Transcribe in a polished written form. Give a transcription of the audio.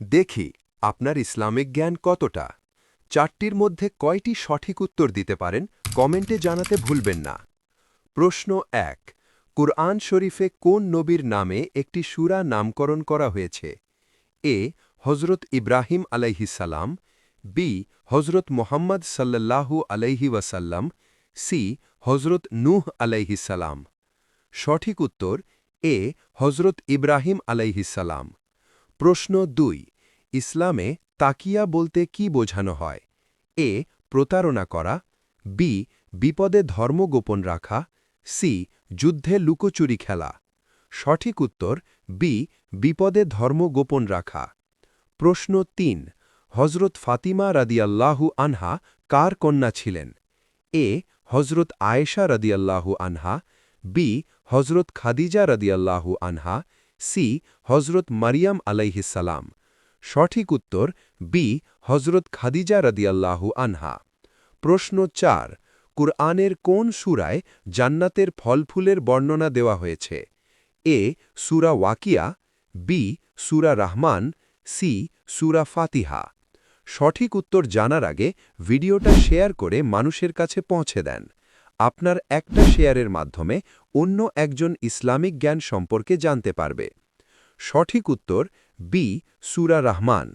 দেখি আপনার ইসলামিক জ্ঞান কতটা। চারটির মধ্যে কয়টি সঠিক উত্তর দিতে পারেন কমেন্টে জানাতে ভুলবেন না। প্রশ্ন ১। কুরআন শরীফে কোন নবীর নামে একটি সূরা নামকরণ করা হয়েছে? এ হজরত ইব্রাহিম আলাইহিসাল্লাম, বি হজরত মোহাম্মদ সাল্লাল্লাহু আলাইহি ওয়াসাল্লাম, সি হজরত নূহ আলাইহিসাল্লাম। সঠিক উত্তর এ হজরত ইব্রাহিম আলাইহিসাল্লাম। প্রশ্ন ২। ইসলামে তাকিয়া বলতে কি বোঝানো হয়? এ প্রতারণা করা, বি বিপদে ধর্ম গোপন রাখা, সি যুদ্ধে লুকোচুরি খেলা। সঠিক উত্তর বি বিপদে ধর্ম গোপন রাখা। প্রশ্ন ৩। হজরত ফাতিমা রাদিয়াল্লাহু আনহা কার কন্যা ছিলেন? এ হজরত আয়েশা রাদিয়াল্লাহু আনহা, বি হজরত খাদিজা রাদিয়াল্লাহু আনহা, সি হজরত মারিয়াম আলাইহিসালাম। সঠিক উত্তর বি হজরত খাদিজা রাদিয়াল্লাহু আনহা। প্রশ্ন ৪। কুরআনের কোন সূরায় জান্নাতের ফলফুলের বর্ণনা দেওয়া হয়েছে? এ সূরা ওয়াকিয়া, বি সূরা রহমান, সি সূরা ফাতিহা। সঠিক উত্তর জানার আগে ভিডিওটা শেয়ার করে মানুষের কাছে পৌঁছে দেন। আপনার একটা শেয়ারের মাধ্যমে অন্য একজন ইসলামিক জ্ঞান সম্পর্কে জানতে পারবে। সঠিক উত্তর বি সূরা রহমান।